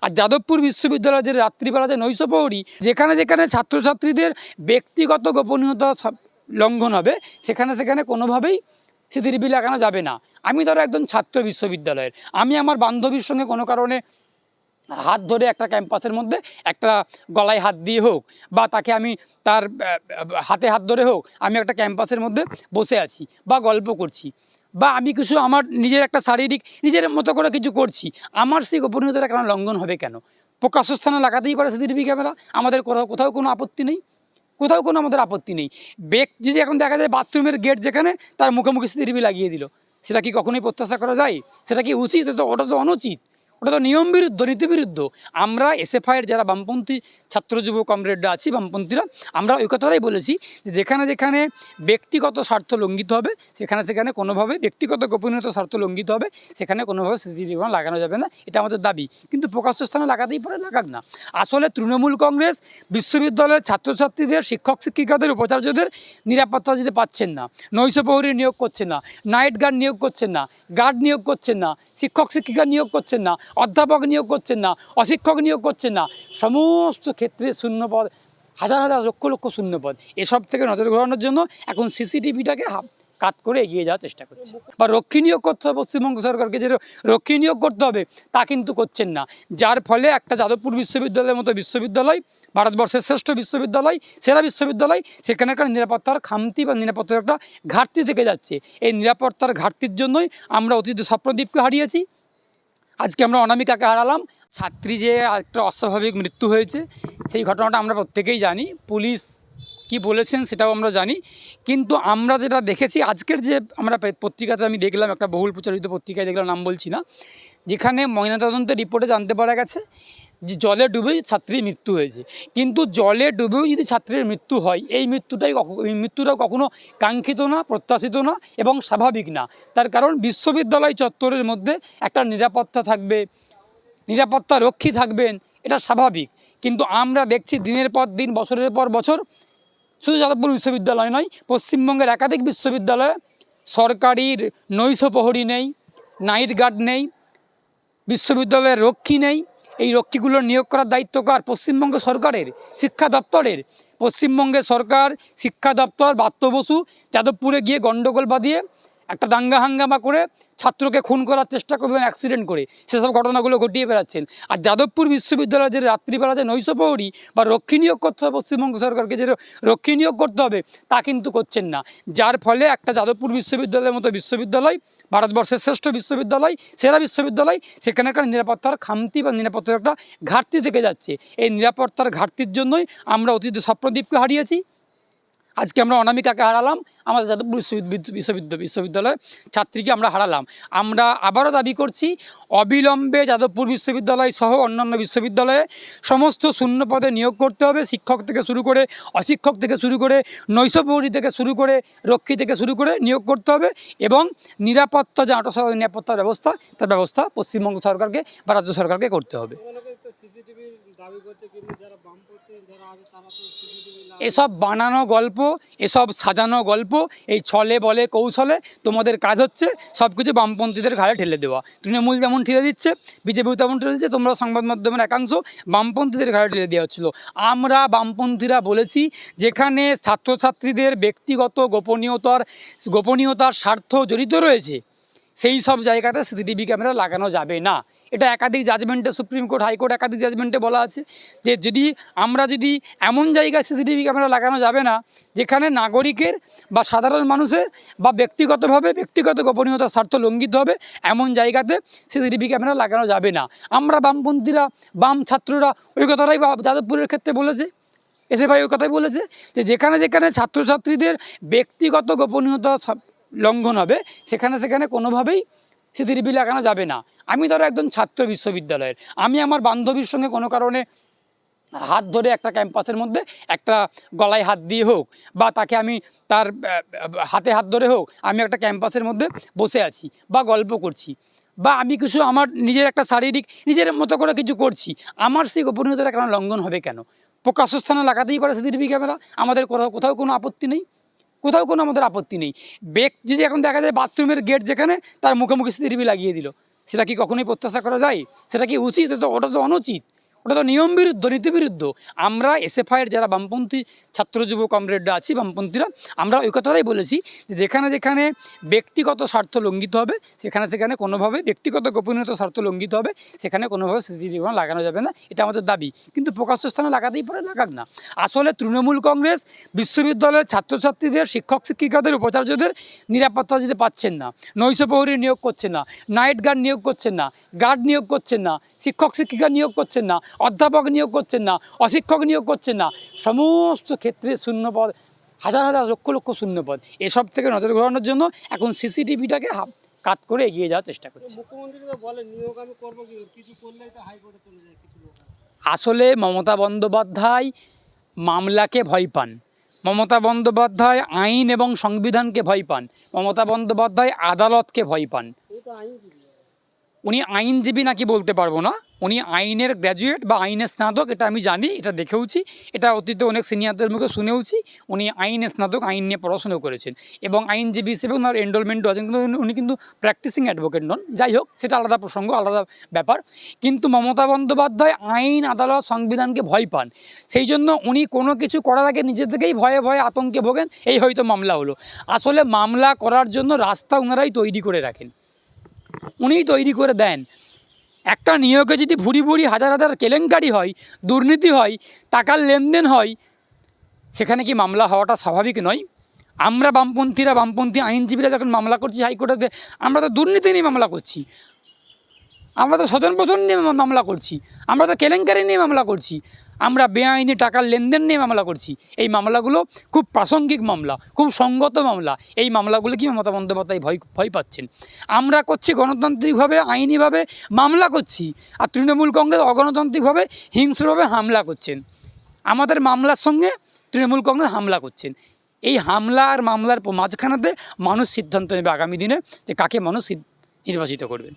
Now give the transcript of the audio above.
আর যাদবপুর বিশ্ববিদ্যালয়ের যে রাত্রিবেলা যে নৈশপ্রহরী যেখানে যেখানে ছাত্রছাত্রীদের ব্যক্তিগত গোপনীয়তা লঙ্ঘন হবে সেখানে কোনোভাবেই সিসিটিভি লাগানো যাবে না। আমি ধরো একজন ছাত্র বিশ্ববিদ্যালয়ের, আমি আমার বান্ধবীর সঙ্গে কোনো কারণে হাত ধরে একটা ক্যাম্পাসের মধ্যে একটা গলায় হাত দিয়ে হোক বা তাকে আমি তার হাতে হাত ধরে হোক আমি একটা ক্যাম্পাসের মধ্যে বসে আছি বা গল্প করছি বা আমি কিছু আমার নিজের একটা শারীরিক নিজের মতো করে কিছু করছি, আমার সেই গোপনীয়তাটা কেন লঙ্ঘন হবে কেন? প্রকাশ্য স্থানে লাগাতেই পারে সিসিটিভি ক্যামেরা, আমাদের কোথাও কোনো আপত্তি নেই, কোথাও কোনো আমাদের আপত্তি নেই। যদি এখন দেখা যায় বাথরুমের গেট যেখানে তার মুখোমুখি সিসিটিভি লাগিয়ে দিল, সেটা কি কখনোই প্রত্যাশা করা যায়? সেটা কি উচিত? ওটা তো অনুচিত, ওটা তো নিয়ম বিরুদ্ধ, নীতিবিরুদ্ধ। আমরা এসএফআইয়ের যারা বামপন্থী ছাত্র যুব কমরেডরা আছি বামপন্থীরা, আমরা ওই কথাটাই বলেছি যে যেখানে যেখানে ব্যক্তিগত স্বার্থ লঙ্ঘিত হবে সেখানে কোনোভাবে ব্যক্তিগত গোপনীয়তার স্বার্থ লঙ্ঘিত হবে সেখানে কোনোভাবে সিসিটিভি লাগানো যাবে না, এটা আমাদের দাবি। কিন্তু প্রকাশ্য স্থানে লাগাতেই পারে, লাগাক না। আসলে তৃণমূল কংগ্রেস বিশ্ববিদ্যালয়ের ছাত্রছাত্রীদের, শিক্ষক শিক্ষিকাদের, উপাচার্যদের নিরাপত্তা দিতে পারছেন না, নৈশপ্রহরী নিয়োগ করছেন না, নাইট গার্ড নিয়োগ করছেন না, গার্ড নিয়োগ করছেন না, শিক্ষক শিক্ষিকা নিয়োগ করছেন না, অধ্যাপক নিয়োগ করছেন না, অশিক্ষক নিয়োগ করছেন না, সমস্ত ক্ষেত্রে শূন্যপদ, হাজার হাজার লক্ষ লক্ষ শূন্যপদ। এসব থেকে নজর ঘোরানোর জন্য এখন সিসিটিভিটাকে কাট করে এগিয়ে যাওয়ার চেষ্টা করছে। বা রক্ষী নিয়োগ করতে হবে পশ্চিমবঙ্গ সরকারকে, যে রক্ষী নিয়োগ করতে হবে তা কিন্তু করছেন না, যার ফলে একটা যাদবপুর বিশ্ববিদ্যালয়ের মতো বিশ্ববিদ্যালয়, ভারতবর্ষের শ্রেষ্ঠ বিশ্ববিদ্যালয়, সেরা বিশ্ববিদ্যালয়, সেখানকার নিরাপত্তার খামতি বা নিরাপত্তার একটা ঘাটতি থেকে যাচ্ছে। এই নিরাপত্তার ঘাটতির জন্যই আমরা অতীতে স্বপ্নদীপকে হারিয়েছি, আজকে আমরা অনামিকাকে হারালাম। ছাত্রী যে একটা অস্বাভাবিক মৃত্যু হয়েছে সেই ঘটনাটা আমরা প্রত্যেকেই জানি, পুলিশ কি বলেছেন সেটাও আমরা জানি। কিন্তু আমরা যেটা দেখেছি আজকের যে আমরা পত্রিকাতে আমি দেখলাম, একটা বহুল প্রচারিত পত্রিকায় দেখলাম, নাম বলছি না, যেখানে ময়নাতদন্তের রিপোর্টে জানতে পারা গেছে যে জলে ডুবেই ছাত্রীর মৃত্যু হয়েছে। কিন্তু জলে ডুবেও যদি ছাত্রীর মৃত্যু হয়, এই মৃত্যুটাও কখনো কাঙ্ক্ষিত না, প্রত্যাশিত না এবং স্বাভাবিক না। তার কারণ বিশ্ববিদ্যালয় চত্বরের মধ্যে একটা নিরাপত্তা থাকবে, নিরাপত্তা রক্ষী থাকবেন, এটা স্বাভাবিক। কিন্তু আমরা দেখছি দিনের পর দিন, বছরের পর বছর, শুধু যাদবপুর বিশ্ববিদ্যালয় নয়, পশ্চিমবঙ্গের একাধিক বিশ্ববিদ্যালয়ে সরকারির নৈশপ্রহরী নেই, নাইট গার্ড নেই, বিশ্ববিদ্যালয়ের রক্ষী নেই। এই রক্ষীগুলোর নিয়োগ করার দায়িত্ব কার? পশ্চিমবঙ্গ সরকারের, শিক্ষা দপ্তরের। পশ্চিমবঙ্গের সরকার, শিক্ষা দপ্তর ব্রাত্য বসু যাদবপুরে গিয়ে গণ্ডগোল বাঁধিয়ে একটা দাঙ্গা হাঙ্গামা করে ছাত্রকে খুন করার চেষ্টা করবেন অ্যাক্সিডেন্ট করে, সেসব ঘটনাগুলো ঘটিয়ে বেড়াচ্ছেন। আর যাদবপুর বিশ্ববিদ্যালয়ের যে রাত্রিবেলা যে নৈশপ্রহরী বা রক্ষী নিয়োগ করতে হবে পশ্চিমবঙ্গ সরকারকে, যে রক্ষী নিয়োগ করতে হবে তা কিন্তু করছেন না, যার ফলে একটা যাদবপুর বিশ্ববিদ্যালয়ের মতো বিশ্ববিদ্যালয়, ভারতবর্ষের শ্রেষ্ঠ বিশ্ববিদ্যালয়, সেরা বিশ্ববিদ্যালয়, সেখানকার নিরাপত্তার খামতি বা নিরাপত্তার একটা ঘাটতি থেকে যাচ্ছে। এই নিরাপত্তার ঘাটতির জন্যই আমরা অতীতে স্বপ্নদীপকে হারিয়েছি, আজকে আমরা অনামিকাকে হারালাম, আমাদের যাদবপুর বিশ্ববিদ্যালয়ের ছাত্রীকে আমরা হারালাম। আমরা আবারও দাবি করছি অবিলম্বে যাদবপুর বিশ্ববিদ্যালয় সহ অন্যান্য বিশ্ববিদ্যালয়ে সমস্ত শূন্য পদে নিয়োগ করতে হবে, শিক্ষক থেকে শুরু করে, অশিক্ষক থেকে শুরু করে, নৈশপ্রহরী থেকে শুরু করে, রক্ষী থেকে শুরু করে নিয়োগ করতে হবে। এবং নিরাপত্তা, যে আন্তঃসরকারি নিরাপত্তার ব্যবস্থা, তার ব্যবস্থা পশ্চিমবঙ্গ সরকারকে বা রাজ্য সরকারকে করতে হবে। এসব বানানো গল্প, এসব সাজানো গল্প, এই ছলে বলে কৌশলে তোমাদের কাজ হচ্ছে সব কিছু বামপন্থীদের ঘাড়ে ঠেলে দেওয়া। তৃণমূল যেমন ঠেলে দিচ্ছে, বিজেপিও তেমন ঠেলে দিচ্ছে, তোমরা সংবাদ মাধ্যমের একাংশ বামপন্থীদের ঘাড়ে ঠেলে দেওয়া হচ্ছিলো। আমরা বামপন্থীরা বলেছি যেখানে ছাত্রছাত্রীদের ব্যক্তিগত গোপনীয়তার স্বার্থ জড়িত রয়েছে সেই সব জায়গাতে সিসিটিভি ক্যামেরা লাগানো যাবে না। এটা একাধিক জাজমেন্টে, সুপ্রিম কোর্ট, হাইকোর্ট একাধিক জাজমেন্টে বলা আছে যে যদি এমন জায়গায় সিসিটিভি ক্যামেরা লাগানো যাবে না যেখানে নাগরিকের বা সাধারণ মানুষের বা ব্যক্তিগতভাবে ব্যক্তিগত গোপনীয়তার স্বার্থ লঙ্ঘিত হবে, এমন জায়গাতে সিসিটিভি ক্যামেরা লাগানো যাবে না। আমরা বামপন্থীরা, বাম ছাত্ররা ওই কথাটাই যাদবপুরের ক্ষেত্রে বলেছে, এসএফআই ওই কথাই বলেছে যে যেখানে যেখানে ছাত্রছাত্রীদের ব্যক্তিগত গোপনীয়তা লঙ্ঘন হবে সেখানে কোনোভাবেই সিসিটিভি লাগানো যাবে না। আমি ধরো একজন ছাত্র বিশ্ববিদ্যালয়ের, আমি আমার বান্ধবীর সঙ্গে কোনো কারণে হাত ধরে একটা ক্যাম্পাসের মধ্যে একটা গলায় হাত দিয়ে হোক বা তাকে আমি তার হাতে হাত ধরে হোক আমি একটা ক্যাম্পাসের মধ্যে বসে আছি বা গল্প করছি বা আমি কিছু আমার নিজের একটা শারীরিক নিজের মতো করে কিছু করছি, আমার সেই গোপনীয়তাটা কেন লঙ্ঘন হবে কেন? প্রকাশ্য স্থানে লাগাতেই পারে সিসিটিভি ক্যামেরা, আমাদের কোথাও কোনো আপত্তি নেই, কোথাও কোনো আমাদের আপত্তি নেই। যদি এখন দেখা যায় বাথরুমের গেট যেখানে তার মুখোমুখি সিসিটিভি লাগিয়ে দিল, সেটা কি কখনোই প্রত্যাশা করা যায়? সেটা কি উচিত? ওটা তো অনুচিত, ওটা তো নিয়ম বিরুদ্ধ, নীতিবিরুদ্ধ। আমরা এসএফআইয়ের যারা বামপন্থী ছাত্র যুব কমরেডরা আছি, বামপন্থীরা, আমরা ওই কথাটাই বলেছি যে যেখানে যেখানে ব্যক্তিগত স্বার্থ লঙ্ঘিত হবে সেখানে সেখানে কোনোভাবে ব্যক্তিগত গোপনীয়তা স্বার্থ লঙ্ঘিত হবে সেখানে কোনোভাবে সিসিটিভি ক্যামেরা লাগানো যাবে না, এটা আমাদের দাবি। কিন্তু প্রকাশ্য স্থানে লাগাতেই পারে, লাগাক না। আসলে তৃণমূল কংগ্রেস বিশ্ববিদ্যালয়ের ছাত্রছাত্রীদের, শিক্ষক শিক্ষিকাদের, উপাচার্যদের নিরাপত্তা দিতে পারছেন না, নৈশ প্রহরী নিয়োগ করছেন না, নাইট গার্ড নিয়োগ করছেন না, গার্ড নিয়োগ করছেন না, শিক্ষক শিক্ষিকা নিয়োগ করছেন না, অধ্যাপক নিয়োগ করছেন না, অশিক্ষক নিয়োগ করছেন না, সমস্ত ক্ষেত্রে শূন্যপদ, হাজার হাজার লক্ষ লক্ষ শূন্যপদ। এসব থেকে নজর ঘোরানোর জন্য এখন সিসিটিভিটাকে কাট করে এগিয়ে যাওয়ার চেষ্টা করছে। মুখ্যমন্ত্রী তো বলেন নিয়োগ আমি করবো, কি কিছু করলেই তো হাইকোর্টে চলে যায় কিছু লোক। আসলে মমতা বন্দ্যোপাধ্যায় মামলাকে ভয় পান, মমতা বন্দ্যোপাধ্যায় আইন এবং সংবিধানকে ভয় পান, মমতা বন্দ্যোপাধ্যায় আদালতকে ভয় পান। এই তো আইনজীবী। উনি আইনজীবী নাকি বলতে পারবো না, উনি আইনের গ্র্যাজুয়েট বা আইনের স্নাতক, এটা আমি জানি, এটা দেখেওছি, এটা অতীতে অনেক সিনিয়রদের মুখে শুনেওছি। উনি আইনের স্নাতক, আইন নিয়ে পড়াশুনো করেছেন এবং আইনজীবী হিসেবে ওনার এনরোলমেন্টও আছেন, কিন্তু উনি কিন্তু প্র্যাকটিসিং অ্যাডভোকেট নন। যাই হোক, সেটা আলাদা প্রসঙ্গ, আলাদা ব্যাপার। কিন্তু মমতা বন্দ্যোপাধ্যায় আইন, আদালত, সংবিধানকে ভয় পান, সেই জন্য উনি কোনো কিছু করার আগে নিজে থেকেই ভয়ে ভয়ে আতঙ্কে ভোগেন। এই হয়তো মামলা হলো, আসলে মামলা করার জন্য রাস্তা ওনারাই তৈরি করে রাখেন, উনিই তৈরি করে দেন। একটা নিয়োগে যদি ভুরি ভুরি হাজার হাজার কেলেঙ্কারি হয়, দুর্নীতি হয়, টাকার লেনদেন হয়, সেখানে কি মামলা হওয়াটা স্বাভাবিক নয়? আমরা বামপন্থীরা, বামপন্থী আইনজীবীরা যখন মামলা করছি হাইকোর্টে, আমরা তো দুর্নীতি নিয়ে মামলা করছি, আমরা তো স্বজন পোষণ নিয়ে মামলা করছি, আমরা তো কেলেঙ্কারি নিয়ে মামলা করছি, আমরা বেআইনি টাকার লেনদেন নিয়ে মামলা করছি। এই মামলাগুলো খুব প্রাসঙ্গিক মামলা, খুব সঙ্গত মামলা। এই মামলাগুলো কি মমতা বন্দ্যোপাধ্যায় ভয় পাচ্ছেন? আমরা করছি গণতান্ত্রিকভাবে, আইনিভাবে মামলা করছি, আর তৃণমূল কংগ্রেস অগণতান্ত্রিকভাবে হিংস্রভাবে হামলা করছেন। আমাদের মামলার সঙ্গে তৃণমূল কংগ্রেস হামলা করছেন। এই হামলা আর মামলার মাঝখানেতে মানুষ সিদ্ধান্ত নেবে আগামী দিনে যে কাকে মানুষ নির্বাচিত করবেন।